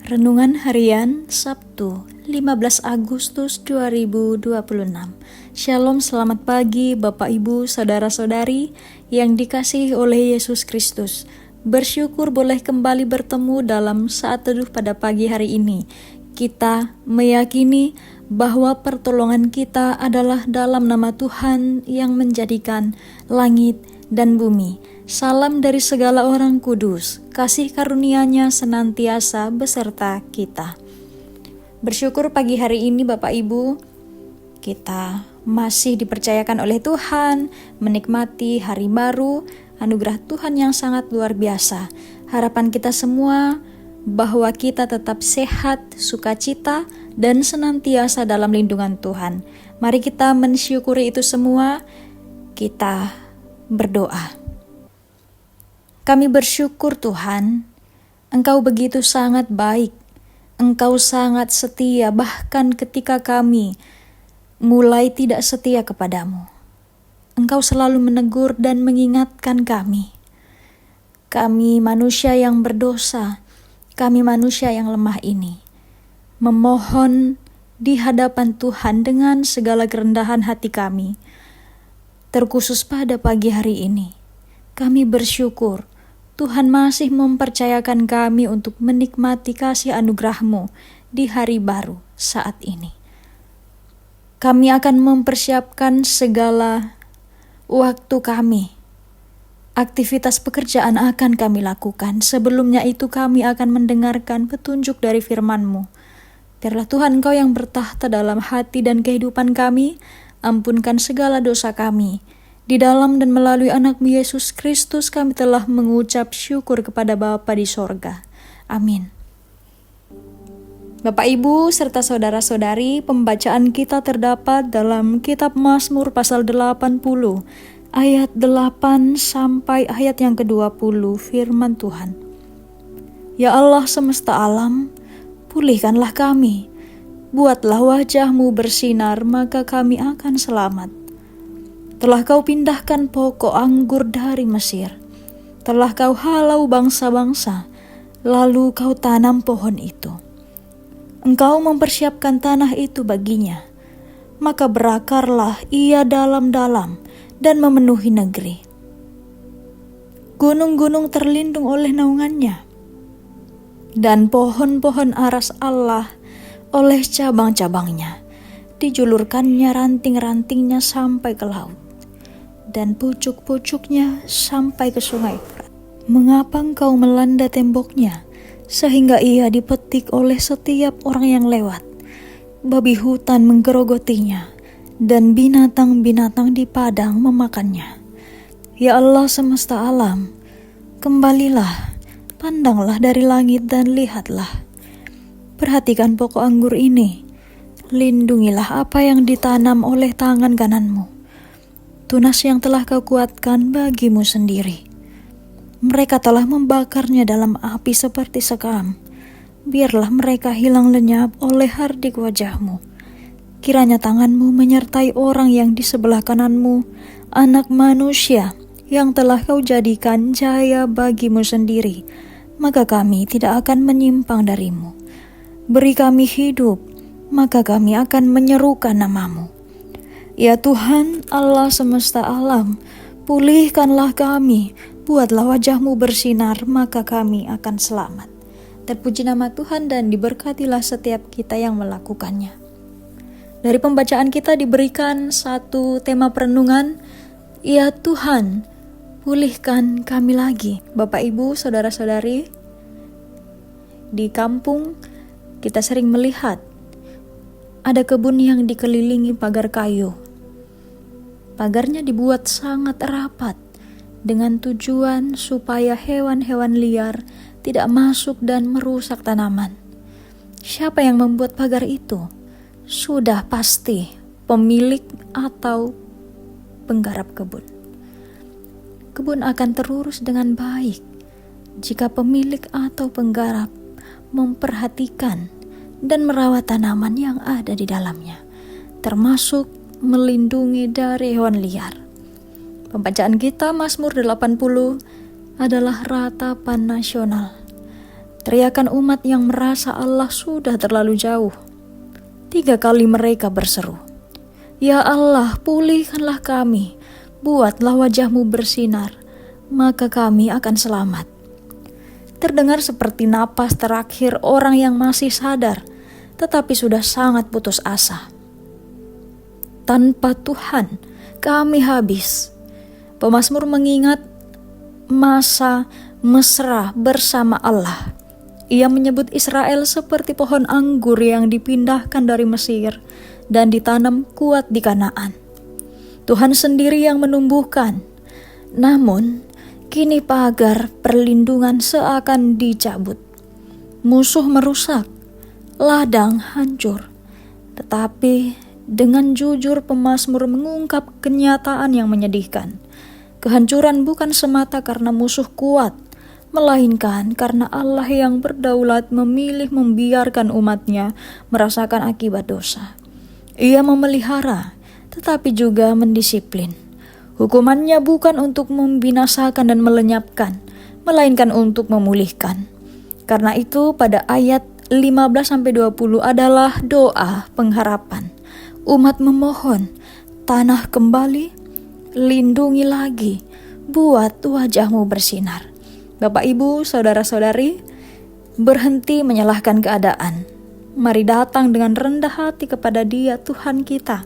Renungan Harian Sabtu 15 Agustus 2026. Shalom, selamat pagi Bapak Ibu, Saudara-saudari yang dikasihi oleh Yesus Kristus. Bersyukur boleh kembali bertemu dalam saat teduh pada pagi hari ini. Kita meyakini bahwa pertolongan kita adalah dalam nama Tuhan yang menjadikan langit dan bumi. Salam dari segala orang kudus, kasih karunia-Nya senantiasa beserta kita. Bersyukur pagi hari ini Bapak Ibu, kita masih dipercayakan oleh Tuhan menikmati hari baru, anugerah Tuhan yang sangat luar biasa. Harapan kita semua bahwa kita tetap sehat, sukacita, dan senantiasa dalam lindungan Tuhan. Mari kita mensyukuri itu semua, kita berdoa. Kami bersyukur Tuhan, Engkau begitu sangat baik, Engkau sangat setia bahkan ketika kami mulai tidak setia kepadamu. Engkau selalu menegur dan mengingatkan kami. Kami manusia yang berdosa, kami manusia yang lemah ini, memohon di hadapan Tuhan dengan segala kerendahan hati kami. Terkhusus pada pagi hari ini, kami bersyukur Tuhan masih mempercayakan kami untuk menikmati kasih anugerah-Mu di hari baru saat ini. Kami akan mempersiapkan segala waktu kami. Aktivitas pekerjaan akan kami lakukan. Sebelumnya itu kami akan mendengarkan petunjuk dari firman-Mu. Biarlah Tuhan Engkau yang bertahta dalam hati dan kehidupan kami, ampunkan segala dosa kami. Di dalam dan melalui anak-Mu Yesus Kristus kami telah mengucap syukur kepada Bapa di sorga. Amin. Bapak Ibu serta saudara-saudari, pembacaan kita terdapat dalam kitab Mazmur pasal 80 ayat 8 sampai ayat yang ke-20. Firman Tuhan. Ya Allah semesta alam, pulihkanlah kami. Buatlah wajah-Mu bersinar, maka kami akan selamat. Telah Kau pindahkan pokok anggur dari Mesir. Telah Kau halau bangsa-bangsa, lalu Kau tanam pohon itu. Engkau mempersiapkan tanah itu baginya, maka berakarlah ia dalam-dalam dan memenuhi negeri. Gunung-gunung terlindung oleh naungannya, dan pohon-pohon aras Allah oleh cabang-cabangnya. Dijulurkannya ranting-rantingnya sampai ke laut, dan pucuk-pucuknya sampai ke sungai Efrat. Mengapa Engkau melanda temboknya, sehingga ia dipetik oleh setiap orang yang lewat? Babi hutan menggerogotinya, dan binatang-binatang di padang memakannya. Ya Allah semesta alam, kembalilah, pandanglah dari langit dan lihatlah. Perhatikan pokok anggur ini, lindungilah apa yang ditanam oleh tangan kanan-Mu. Tunas yang telah Kau kuatkan bagi-Mu sendiri. Mereka telah membakarnya dalam api seperti sekam. Biarlah mereka hilang lenyap oleh hardik wajah-Mu. Kiranya tangan-Mu menyertai orang yang di sebelah kanan-Mu, anak manusia yang telah Kau jadikan jaya bagi-Mu sendiri. Maka kami tidak akan menyimpang dari-Mu. Beri kami hidup, maka kami akan menyerukan nama-Mu. Ya Tuhan Allah semesta alam, pulihkanlah kami, buatlah wajah-Mu bersinar, maka kami akan selamat. Terpuji nama Tuhan dan diberkatilah setiap kita yang melakukannya. Dari pembacaan kita diberikan satu tema perenungan, Ya Tuhan, pulihkan kami lagi. Bapak Ibu, saudara-saudari, di kampung kita sering melihat ada kebun yang dikelilingi pagar kayu. Pagarnya dibuat sangat rapat dengan tujuan supaya hewan-hewan liar tidak masuk dan merusak tanaman. Siapa yang membuat pagar itu? Sudah pasti pemilik atau penggarap kebun. Kebun akan terurus dengan baik jika pemilik atau penggarap memperhatikan dan merawat tanaman yang ada di dalamnya, termasuk melindungi dari hewan liar. Pembacaan kita Mazmur 80 adalah ratapan nasional. Teriakan umat yang merasa Allah sudah terlalu jauh. 3 kali mereka berseru, "Ya Allah, pulihkanlah kami, buatlah wajah-Mu bersinar, maka kami akan selamat." Terdengar seperti napas terakhir orang yang masih sadar, tetapi sudah sangat putus asa. Tanpa Tuhan, kami habis. Pemazmur mengingat masa mesra bersama Allah. Ia menyebut Israel seperti pohon anggur yang dipindahkan dari Mesir dan ditanam kuat di Kanaan. Tuhan sendiri yang menumbuhkan. Namun, kini pagar perlindungan seakan dicabut. Musuh merusak, ladang hancur. Tetapi dengan jujur pemazmur mengungkap kenyataan yang menyedihkan. Kehancuran bukan semata karena musuh kuat, melainkan karena Allah yang berdaulat memilih membiarkan umatnya merasakan akibat dosa. Ia memelihara, tetapi juga mendisiplin. Hukumannya bukan untuk membinasakan dan melenyapkan, melainkan untuk memulihkan. Karena itu pada ayat 15-20 adalah doa pengharapan. Umat memohon, tanah kembali, lindungi lagi, buat wajah-Mu bersinar. Bapak, Ibu, saudara-saudari, berhenti menyalahkan keadaan. Mari datang dengan rendah hati kepada Dia, Tuhan kita.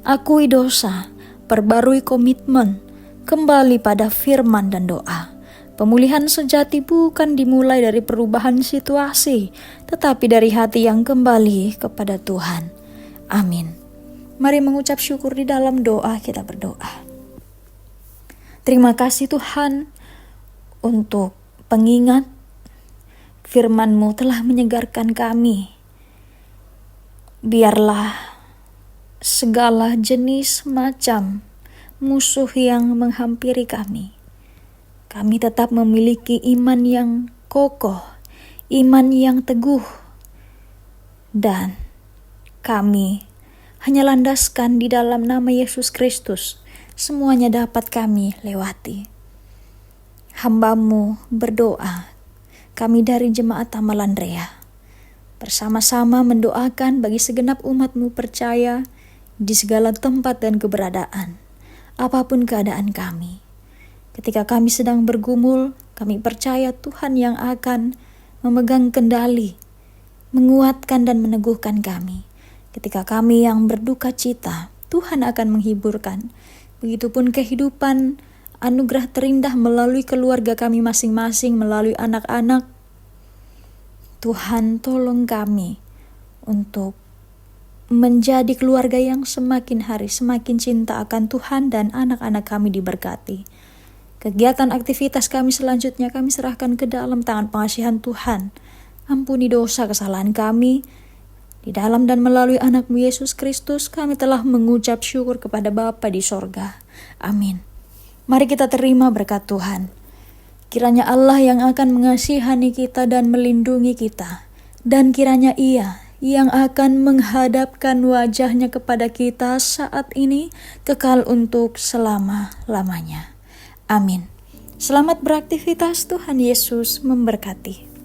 Akui dosa, perbarui komitmen, kembali pada firman dan doa. Pemulihan sejati bukan dimulai dari perubahan situasi, tetapi dari hati yang kembali kepada Tuhan. Amin. Mari mengucap syukur di dalam doa, kita berdoa. Terima kasih Tuhan untuk pengingat firman-Mu telah menyegarkan kami. Biarlah segala jenis macam musuh yang menghampiri kami tetap memiliki iman yang kokoh, iman yang teguh, dan kami hanya landaskan di dalam nama Yesus Kristus. Semuanya dapat kami lewati. Hamba-Mu berdoa, kami dari Jemaat Tamalandrea bersama-sama mendoakan bagi segenap umat-Mu percaya di segala tempat dan keberadaan, apapun keadaan kami. Ketika kami sedang bergumul, kami percaya Tuhan yang akan memegang kendali, menguatkan dan meneguhkan kami. Ketika kami yang berduka cita, Tuhan akan menghiburkan. Begitupun kehidupan anugerah terindah melalui keluarga kami masing-masing, melalui anak-anak. Tuhan tolong kami untuk menjadi keluarga yang semakin hari semakin cinta akan Tuhan dan anak-anak kami diberkati. Kegiatan aktivitas kami selanjutnya kami serahkan ke dalam tangan pengasihan Tuhan. Ampuni dosa kesalahan kami. Di dalam dan melalui anak-Mu Yesus Kristus kami telah mengucap syukur kepada Bapa di sorga. Amin. Mari kita terima berkat Tuhan. Kiranya Allah yang akan mengasihani kita dan melindungi kita. Dan kiranya Ia yang akan menghadapkan wajah-Nya kepada kita saat ini kekal untuk selama-lamanya. Amin. Selamat beraktivitas, Tuhan Yesus memberkati.